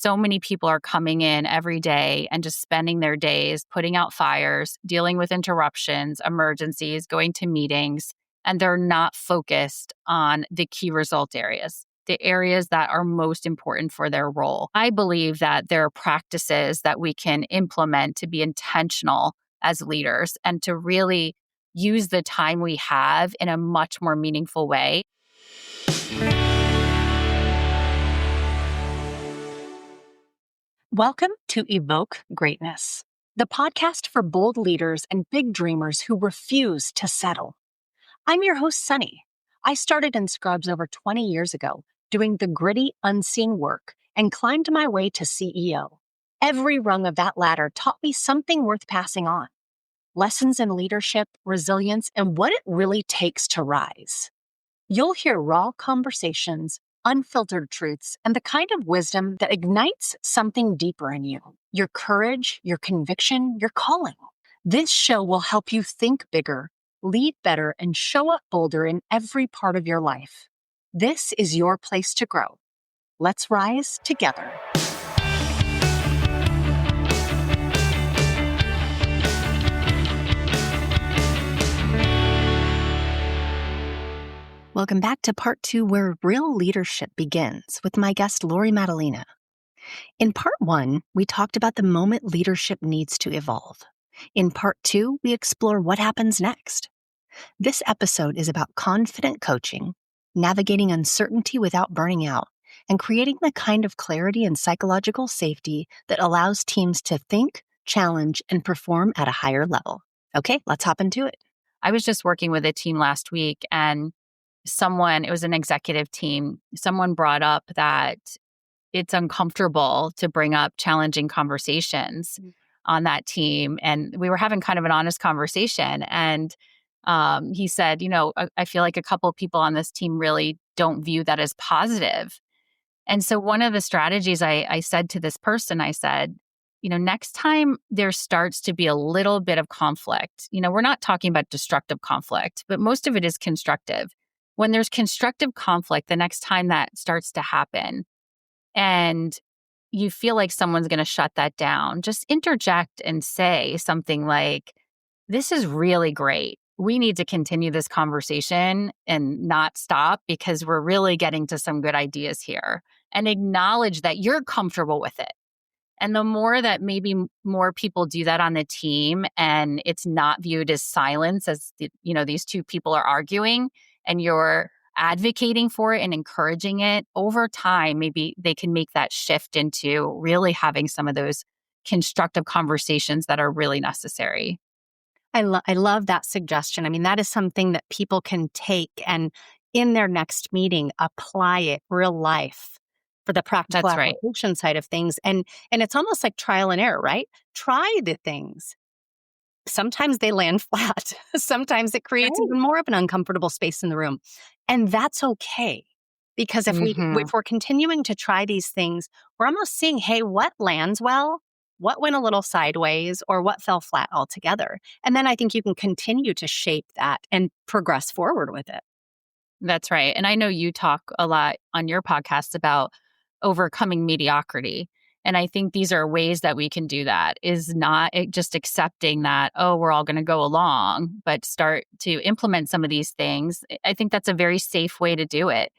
So many people are coming in every day and just spending their days putting out fires, dealing with interruptions, emergencies, going to meetings, and they're not focused on the key result areas, the areas that are most important for their role. I believe that there are practices that we can implement to be intentional as leaders and to really use the time we have in a much more meaningful way. Welcome to Evoke Greatness, the podcast for bold leaders and big dreamers who refuse to settle. I'm your host, Sunny. I started in Scrubs over 20 years ago, doing the gritty, unseen work, and climbed my way to CEO. Every rung of that ladder taught me something worth passing on. Lessons in leadership, resilience, and what it really takes to rise. You'll hear raw conversations, unfiltered truths, and the kind of wisdom that ignites something deeper in you. Your courage, your conviction, your calling. This show will help you think bigger, lead better, and show up bolder in every part of your life. This is your place to grow. Let's rise together. Welcome back to part 2, where real leadership begins, with my guest, Laurie Maddalena. In part 1, we talked about the moment leadership needs to evolve. In part 2, we explore what happens next. This episode is about confident coaching, navigating uncertainty without burning out, and creating the kind of clarity and psychological safety that allows teams to think, challenge, and perform at a higher level. Okay, let's hop into it. I was just working with a team last week, and it was an executive team, someone brought up that it's uncomfortable to bring up challenging conversations on that team. And we were having kind of an honest conversation. And he said, I feel like a couple of people on this team really don't view that as positive. And so one of the strategies I said to this person, I said, next time there starts to be a little bit of conflict, we're not talking about destructive conflict, but most of it is constructive. When there's constructive conflict, the next time that starts to happen and you feel like someone's going to shut that down, just interject and say something like, this is really great. We need to continue this conversation and not stop because we're really getting to some good ideas here, and acknowledge that you're comfortable with it. And the more that maybe more people do that on the team and it's not viewed as silence, as these two people are arguing, and you're advocating for it and encouraging it, over time, maybe they can make that shift into really having some of those constructive conversations that are really necessary. I love that suggestion. I mean, that is something that people can take and in their next meeting, apply it real life for the practical application side of things. And it's almost like trial and error, right? Try the things. Sometimes they land flat. Sometimes it creates even more of an uncomfortable space in the room. And that's okay. Because if we're continuing to try these things, we're almost seeing, hey, what lands well, what went a little sideways, or what fell flat altogether. And then I think you can continue to shape that and progress forward with it. That's right. And I know you talk a lot on your podcast about overcoming mediocrity. And I think these are ways that we can do that, is not just accepting that, we're all going to go along, but start to implement some of these things. I think that's a very safe way to do it.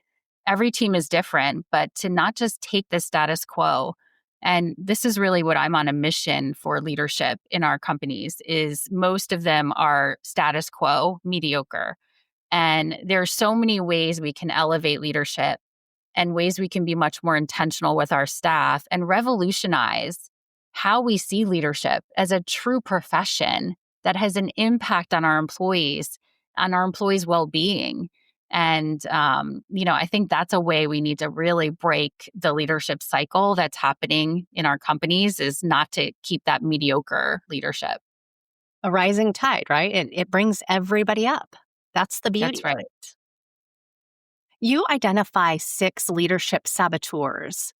Every team is different, but to not just take the status quo. And this is really what I'm on a mission for leadership in our companies, is most of them are status quo, mediocre. And there are so many ways we can elevate leadership and ways we can be much more intentional with our staff and revolutionize how we see leadership as a true profession that has an impact on our employees well-being. And, I think that's a way we need to really break the leadership cycle that's happening in our companies, is not to keep that mediocre leadership. A rising tide, right? It brings everybody up. That's the beauty of it. You identify 6 leadership saboteurs.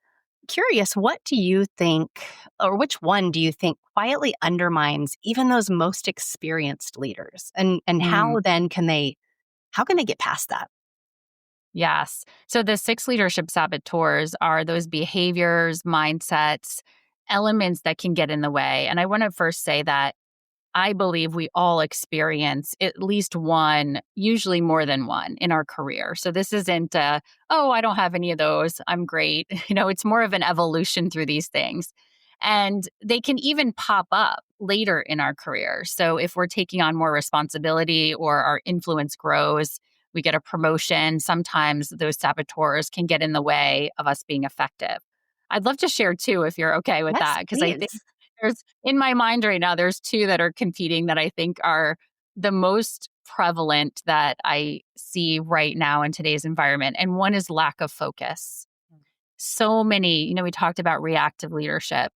Curious, what do you think, or which one do you think quietly undermines even those most experienced leaders? And how then can they get past that? Yes. So the six leadership saboteurs are those behaviors, mindsets, elements that can get in the way. And I want to first say that I believe we all experience at least one, usually more than one in our career. So this isn't, oh, I don't have any of those. I'm great. It's more of an evolution through these things. And they can even pop up later in our career. So if we're taking on more responsibility or our influence grows, we get a promotion, sometimes those saboteurs can get in the way of us being effective. I'd love to share too, if you're okay with Yes, that, because I think please. there's in my mind right now, there's two that are competing that I think are the most prevalent that I see right now in today's environment. And one is lack of focus. So many, we talked about reactive leadership.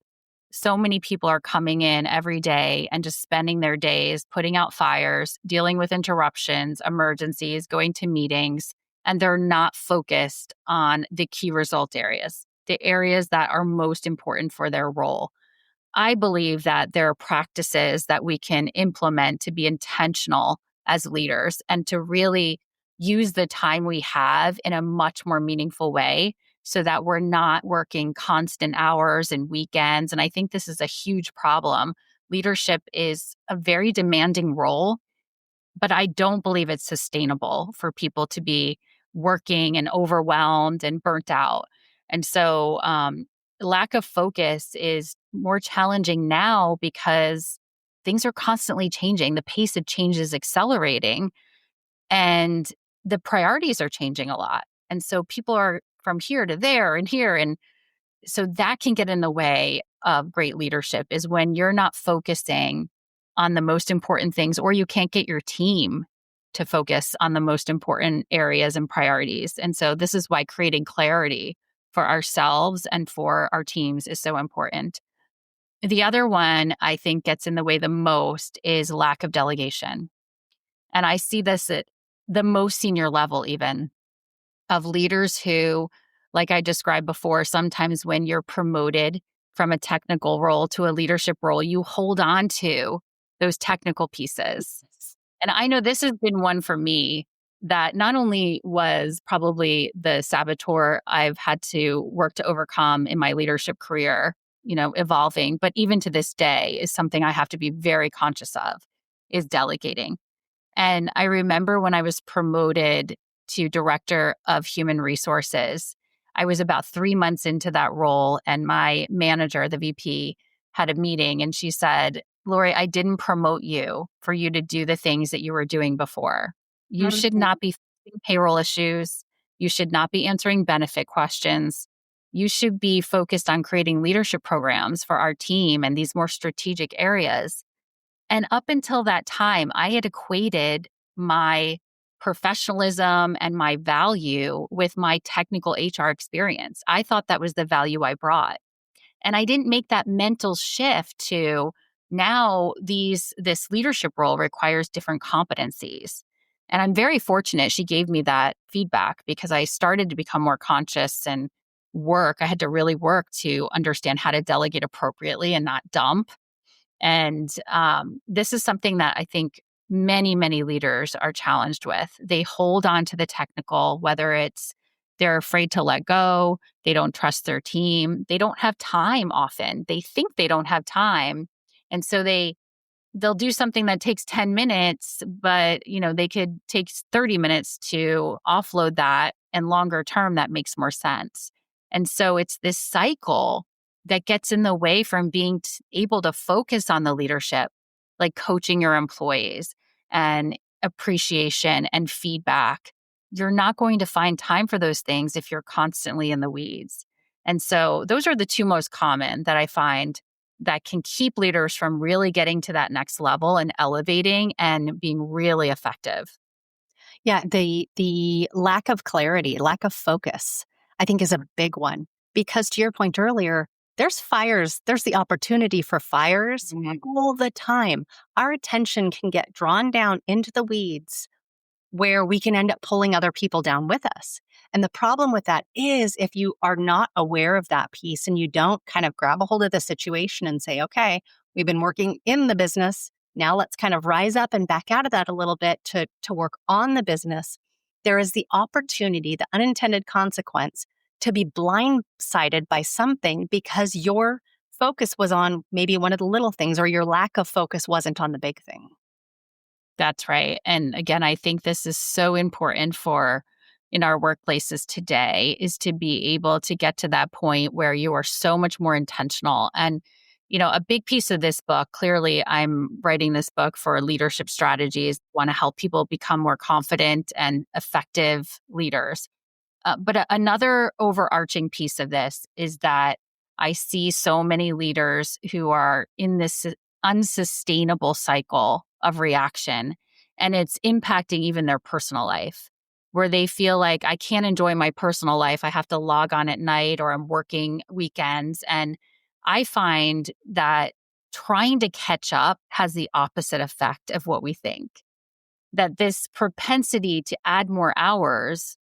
So many people are coming in every day and just spending their days putting out fires, dealing with interruptions, emergencies, going to meetings, and they're not focused on the key result areas, the areas that are most important for their role. I believe that there are practices that we can implement to be intentional as leaders and to really use the time we have in a much more meaningful way so that we're not working constant hours and weekends. And I think this is a huge problem. Leadership is a very demanding role, but I don't believe it's sustainable for people to be working and overwhelmed and burnt out. And so, lack of focus is more challenging now because things are constantly changing. The pace of change is accelerating and the priorities are changing a lot. And so, people are from here to there and here. And so that can get in the way of great leadership is when you're not focusing on the most important things, or you can't get your team to focus on the most important areas and priorities. And so this is why creating clarity for ourselves and for our teams is so important. The other one I think gets in the way the most is lack of delegation. And I see this at the most senior level, even of leaders who, like I described before, sometimes when you're promoted from a technical role to a leadership role, you hold on to those technical pieces. And I know this has been one for me that not only was probably the saboteur I've had to work to overcome in my leadership career, evolving, but even to this day is something I have to be very conscious of is delegating. And I remember when I was promoted to director of human resources, I was about 3 months into that role. And my manager, the VP, had a meeting and she said, Laurie, I didn't promote you for you to do the things that you were doing before. You should Mhm. not be fixing payroll issues. You should not be answering benefit questions. You should be focused on creating leadership programs for our team and these more strategic areas. And up until that time, I had equated my professionalism and my value with my technical HR experience. I thought that was the value I brought. And I didn't make that mental shift to now this leadership role requires different competencies. And I'm very fortunate she gave me that feedback because I started to become more conscious and work. I had to really work to understand how to delegate appropriately and not dump. And this is something that I think many, many leaders are challenged with. They hold on to the technical, whether it's they're afraid to let go, they don't trust their team, they don't have time often. They think they don't have time. And so they'll do something that takes 10 minutes, but they could take 30 minutes to offload that, and longer term that makes more sense. And so it's this cycle that gets in the way from being able to focus on the leadership, like coaching your employees and appreciation and feedback. You're not going to find time for those things if you're constantly in the weeds. And so those are the two most common that I find that can keep leaders from really getting to that next level and elevating and being really effective. Yeah, the lack of clarity, lack of focus, I think is a big one. Because to your point earlier, there's fires, there's the opportunity for fires Mhm. all the time. Our attention can get drawn down into the weeds where we can end up pulling other people down with us. And the problem with that is if you are not aware of that piece and you don't kind of grab a hold of the situation and say, okay, we've been working in the business. Now let's kind of rise up and back out of that a little bit to work on the business. there is the opportunity, the unintended consequence, to be blindsided by something because your focus was on maybe one of the little things or your lack of focus wasn't on the big thing. That's right. And again, I think this is so important for in our workplaces today is to be able to get to that point where you are so much more intentional. And, a big piece of this book, clearly, I'm writing this book for leadership strategies, want to help people become more confident and effective leaders. But another overarching piece of this is that I see so many leaders who are in this unsustainable cycle of reaction, and it's impacting even their personal life, where they feel like I can't enjoy my personal life. I have to log on at night or I'm working weekends. And I find that trying to catch up has the opposite effect of what we think. That this propensity to add more hours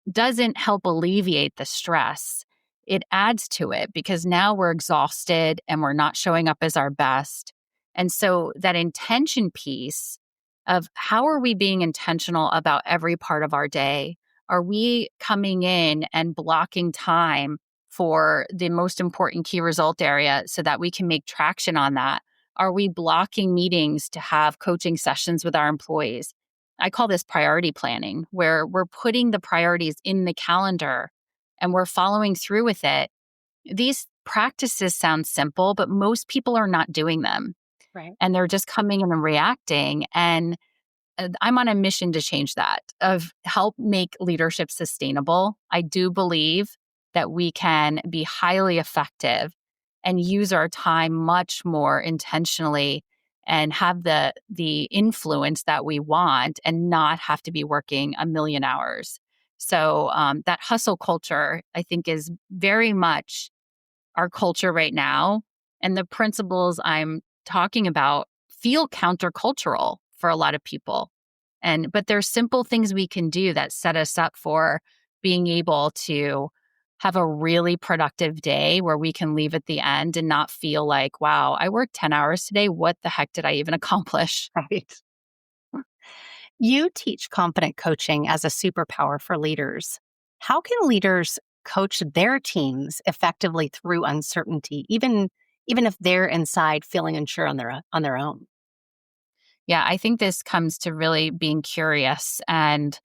doesn't help alleviate the stress. It adds to it because now we're exhausted and we're not showing up as our best. And so that intention piece of how are we being intentional about every part of our day? Are we coming in and blocking time for the most important key result area so that we can make traction on that? Are we blocking meetings to have coaching sessions with our employees? I call this priority planning, where we're putting the priorities in the calendar and we're following through with it. These practices sound simple, but most people are not doing them. Right. And they're just coming in and reacting. And I'm on a mission to change that, of help make leadership sustainable. I do believe that we can be highly effective and use our time much more intentionally and have the influence that we want and not have to be working a million hours. So that hustle culture, I think, is very much our culture right now. And the principles I'm talking about feel countercultural for a lot of people. But there's simple things we can do that set us up for being able to have a really productive day where we can leave at the end and not feel like, wow, I worked 10 hours today. What the heck did I even accomplish? Right. You teach confident coaching as a superpower for leaders. How can leaders coach their teams effectively through uncertainty, even if they're inside feeling unsure on their own? Yeah, I think this comes to really being curious and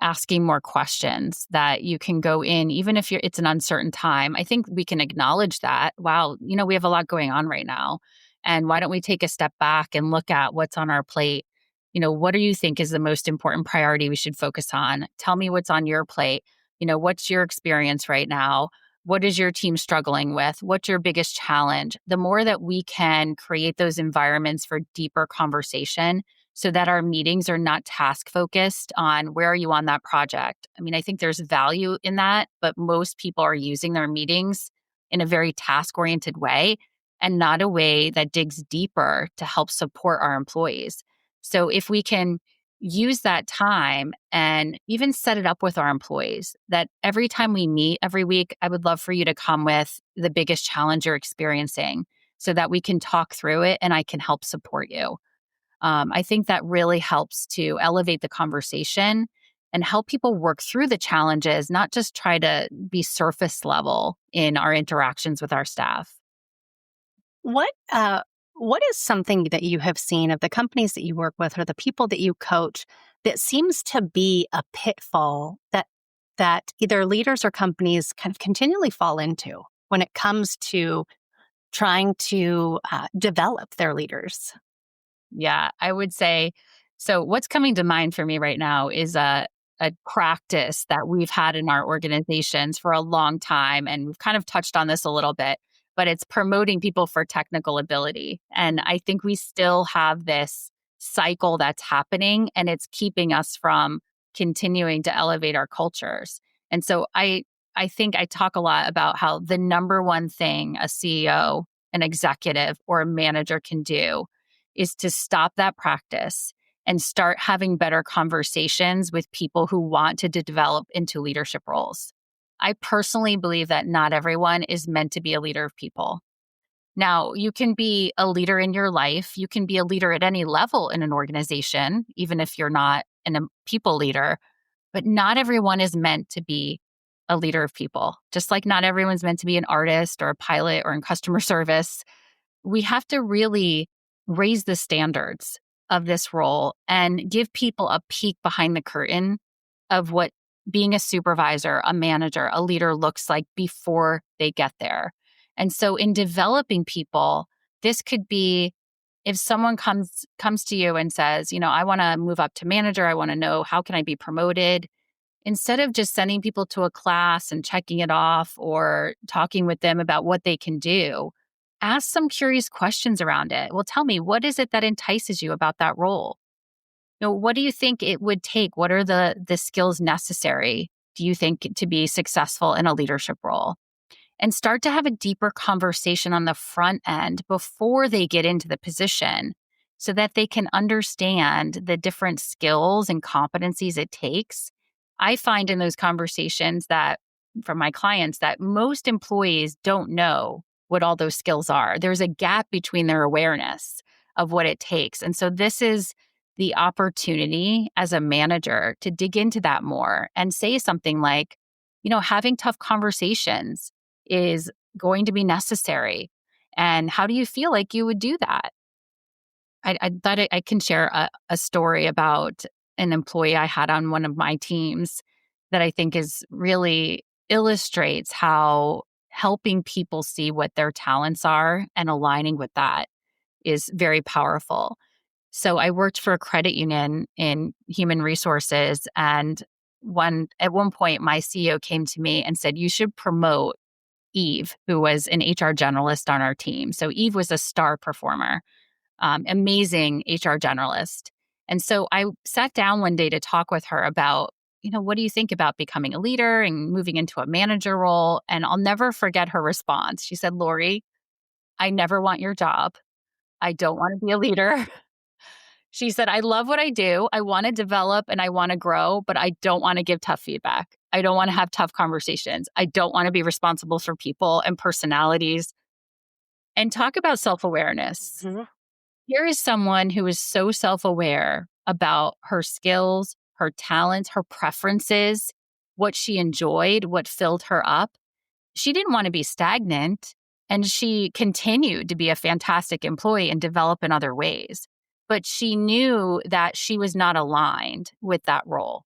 asking more questions that you can go in, even if it's an uncertain time. I think we can acknowledge that, wow, we have a lot going on right now. And why don't we take a step back and look at what's on our plate? What do you think is the most important priority we should focus on? Tell me what's on your plate. What's your experience right now? What is your team struggling with? What's your biggest challenge? The more that we can create those environments for deeper conversation so that our meetings are not task focused on where are you on that project. I mean, I think there's value in that, but most people are using their meetings in a very task oriented way and not a way that digs deeper to help support our employees. So if we can use that time and even set it up with our employees that every time we meet every week, I would love for you to come with the biggest challenge you're experiencing so that we can talk through it and I can help support you. I think that really helps to elevate the conversation and help people work through the challenges, not just try to be surface level in our interactions with our staff. What what is something that you have seen of the companies that you work with or the people that you coach that seems to be a pitfall that either leaders or companies kind of continually fall into when it comes to trying to develop their leaders? Yeah, I would say so. What's coming to mind for me right now is a practice that we've had in our organizations for a long time. And we've kind of touched on this a little bit, but it's promoting people for technical ability. And I think we still have this cycle that's happening and it's keeping us from continuing to elevate our cultures. And so I think I talk a lot about how the number one thing a CEO, an executive, or a manager can do is to stop that practice and start having better conversations with people who want to develop into leadership roles. I personally believe that not everyone is meant to be a leader of people. Now, you can be a leader in your life. You can be a leader at any level in an organization, even if you're not a people leader. But not everyone is meant to be a leader of people, just like not everyone's meant to be an artist or a pilot or in customer service. We have to really raise the standards of this role and give people a peek behind the curtain of what being a supervisor, a manager, a leader looks like before they get there. And so in developing people, this could be if someone comes to you and says, I want to move up to manager, I want to know how can I be promoted? Instead of just sending people to a class and checking it off or talking with them about what they can do, ask some curious questions around it. Well, tell me, what is it that entices you about that role? What do you think it would take? What are the skills necessary, do you think, to be successful in a leadership role? And start to have a deeper conversation on the front end before they get into the position so that they can understand the different skills and competencies it takes. I find in those conversations that from my clients that most employees don't know what all those skills are. There's a gap between their awareness of what it takes. And so this is the opportunity as a manager to dig into that more and say something like, having tough conversations is going to be necessary. And how do you feel like you would do that? I thought I can share a story about an employee I had on one of my teams that I think is really illustrates how helping people see what their talents are and aligning with that is very powerful. So I worked for a credit union in human resources, and at one point my CEO came to me and said, "You should promote Eve," who was an HR generalist on our team. So Eve was a star performer, amazing HR generalist. And so I sat down one day to talk with her about, what do you think about becoming a leader and moving into a manager role? And I'll never forget her response. She said, "Laurie, I never want your job. I don't want to be a leader." She said, "I love what I do. I want to develop and I want to grow, but I don't want to give tough feedback. I don't want to have tough conversations. I don't want to be responsible for people and personalities." And talk about self-awareness. Mm-hmm. Here is someone who is so self-aware about her skills, her talents, her preferences, what she enjoyed, what filled her up. She didn't want to be stagnant, and she continued to be a fantastic employee and develop in other ways. But she knew that she was not aligned with that role.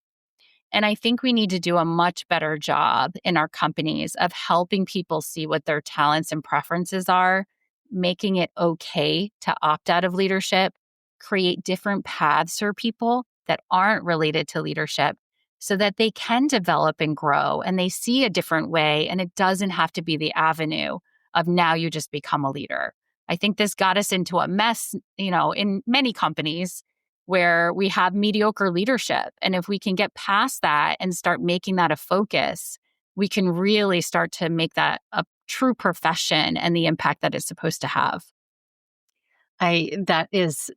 And I think we need to do a much better job in our companies of helping people see what their talents and preferences are, making it okay to opt out of leadership, create different paths for people that aren't related to leadership so that they can develop and grow and they see a different way. And it doesn't have to be the avenue of now you just become a leader. I think this got us into a mess, in many companies where we have mediocre leadership. And if we can get past that and start making that a focus, we can really start to make that a true profession and the impact that it's supposed to have. That is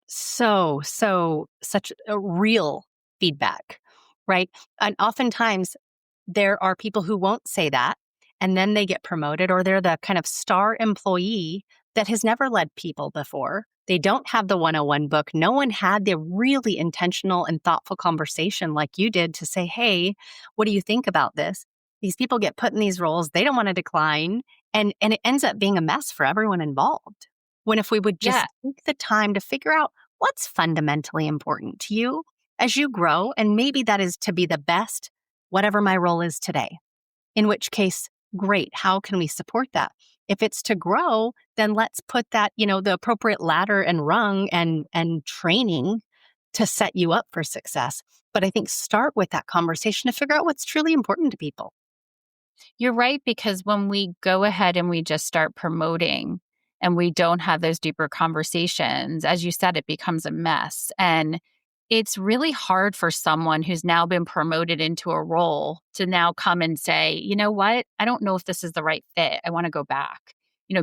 such a real feedback, right? And oftentimes there are people who won't say that, and then they get promoted, or they're the kind of star employee that has never led people before. They don't have the 101 book. No one had the really intentional and thoughtful conversation like you did to say, "Hey, what do you think about this?" These people get put in these roles. They don't want to decline. And it ends up being a mess for everyone involved. When if we would just Yeah. take the time to figure out what's fundamentally important to you as you grow, and maybe that is to be the best, whatever my role is today. In which case, great. How can we support that? If it's to grow, then let's put that, the appropriate ladder and rung and training to set you up for success. But I think start with that conversation to figure out what's truly important to people. You're right, because when we go ahead and we just start promoting and we don't have those deeper conversations, as you said, it becomes a mess. And it's really hard for someone who's now been promoted into a role to now come and say, "You know what? I don't know if this is the right fit. I want to go back."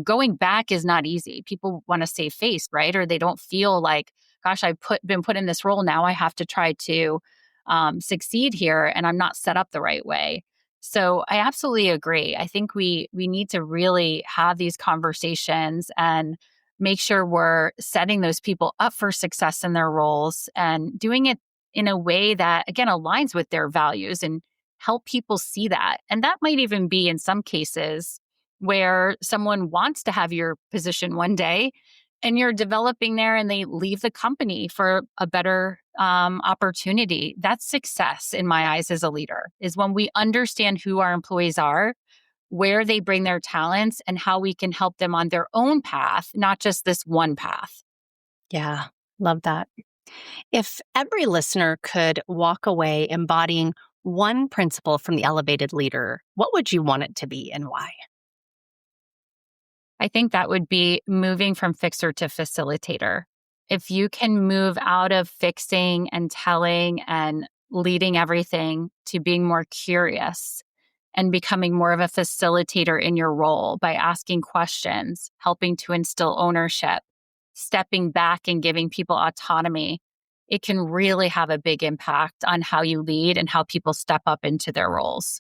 Going back is not easy. People want to save face, right? Or they don't feel like, "Gosh, I've been put in this role. Now I have to try to succeed here, and I'm not set up the right way." So I absolutely agree. I think we need to really have these conversations and make sure we're setting those people up for success in their roles and doing it in a way that, again, aligns with their values and help people see that. And that might even be in some cases where someone wants to have your position one day and you're developing there and they leave the company for a better opportunity. That's success in my eyes as a leader, is when we understand who our employees are, where they bring their talents, and how we can help them on their own path, not just this one path. Yeah, love that. If every listener could walk away embodying one principle from the elevated leader, what would you want it to be and why? I think that would be moving from fixer to facilitator. If you can move out of fixing and telling and leading everything to being more curious and becoming more of a facilitator in your role by asking questions, helping to instill ownership, stepping back and giving people autonomy, it can really have a big impact on how you lead and how people step up into their roles.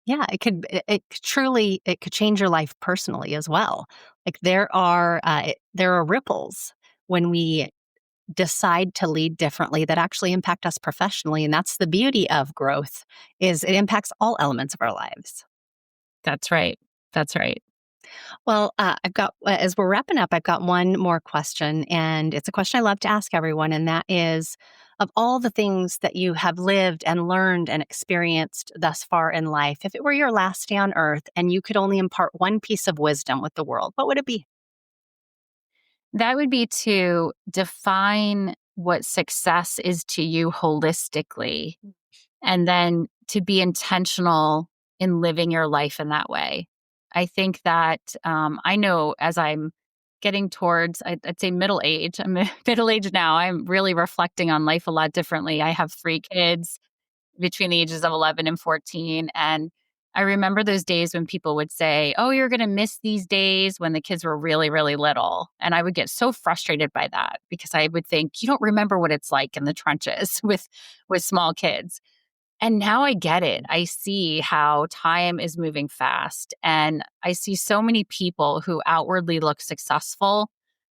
Yeah, it could change your life personally as well. Like there are ripples when we decide to lead differently that actually impact us professionally, and that's the beauty of growth is it impacts all elements of our lives. That's right. That's right. Well, as we're wrapping up, I've got one more question, and it's a question I love to ask everyone, and that is, of all the things that you have lived and learned and experienced thus far in life, if it were your last day on earth and you could only impart one piece of wisdom with the world, what would it be? That would be to define what success is to you holistically, and then to be intentional in living your life in that way. I think that I know as I'm getting towards, I'd say middle age, I'm middle age now, I'm really reflecting on life a lot differently. I have 3 kids between the ages of 11 and 14. And I remember those days when people would say, "Oh, you're going to miss these days," when the kids were really, really little. And I would get so frustrated by that because I would think, you don't remember what it's like in the trenches with small kids. And now I get it. I see how time is moving fast. And I see so many people who outwardly look successful,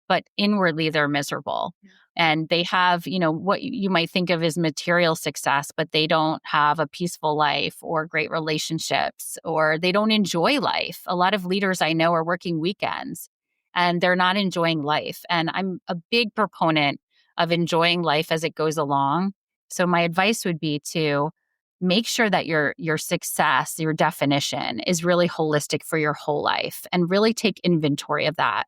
but inwardly they're miserable. And they have, what you might think of as material success, but they don't have a peaceful life or great relationships, or they don't enjoy life. A lot of leaders I know are working weekends and they're not enjoying life. And I'm a big proponent of enjoying life as it goes along. So my advice would be to make sure that your success, your definition is really holistic for your whole life, and really take inventory of that.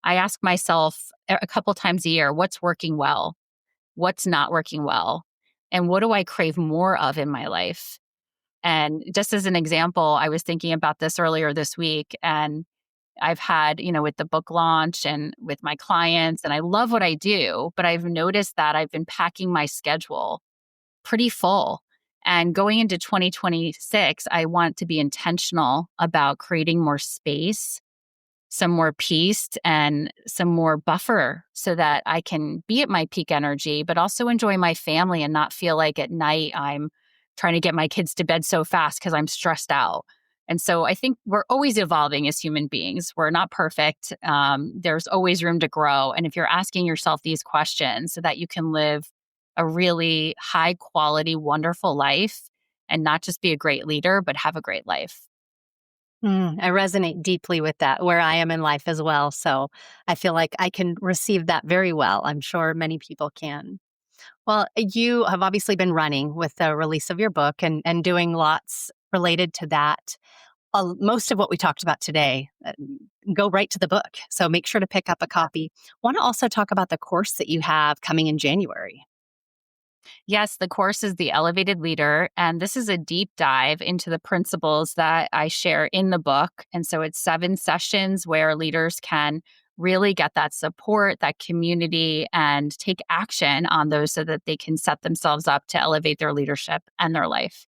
I ask myself a couple times a year, what's working well? What's not working well? And what do I crave more of in my life? And just as an example, I was thinking about this earlier this week, and I've had, with the book launch and with my clients, and I love what I do, but I've noticed that I've been packing my schedule pretty full. And going into 2026, I want to be intentional about creating more space, some more peace, and some more buffer so that I can be at my peak energy, but also enjoy my family and not feel like at night I'm trying to get my kids to bed so fast because I'm stressed out. And so I think we're always evolving as human beings. We're not perfect. There's always room to grow. And if you're asking yourself these questions so that you can live a really high quality, wonderful life and not just be a great leader, but have a great life. I resonate deeply with that where I am in life as well. So I feel like I can receive that very well. I'm sure many people can. Well, you have obviously been running with the release of your book and doing lots related to that. Most of what we talked about today go right to the book. So make sure to pick up a copy. Want to also talk about the course that you have coming in January. Yes, the course is The Elevated Leader, and this is a deep dive into the principles that I share in the book. And so it's 7 sessions where leaders can really get that support, that community, and take action on those so that they can set themselves up to elevate their leadership and their life.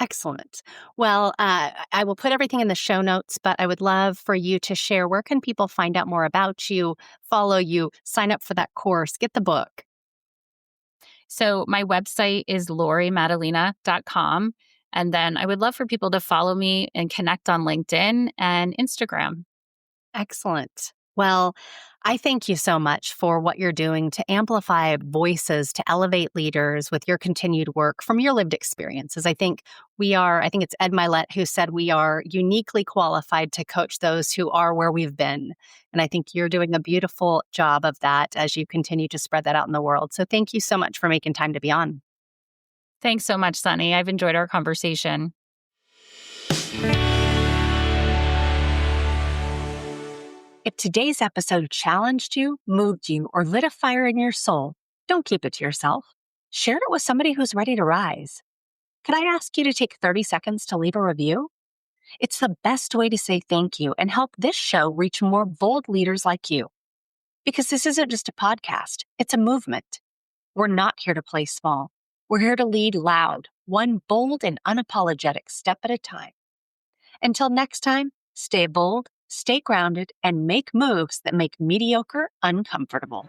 Excellent. Well, I will put everything in the show notes, but I would love for you to share where can people find out more about you, follow you, sign up for that course, get the book. So my website is lauriemaddalena.com. And then I would love for people to follow me and connect on LinkedIn and Instagram. Excellent. Well, I thank you so much for what you're doing to amplify voices, to elevate leaders with your continued work from your lived experiences. I think it's Ed Milet who said we are uniquely qualified to coach those who are where we've been. And I think you're doing a beautiful job of that as you continue to spread that out in the world. So thank you so much for making time to be on. Thanks so much, Sunny. I've enjoyed our conversation. If today's episode challenged you, moved you, or lit a fire in your soul, don't keep it to yourself. Share it with somebody who's ready to rise. Could I ask you to take 30 seconds to leave a review? It's the best way to say thank you and help this show reach more bold leaders like you. Because this isn't just a podcast, it's a movement. We're not here to play small. We're here to lead loud, one bold and unapologetic step at a time. Until next time, stay bold, stay grounded, and make moves that make mediocre uncomfortable.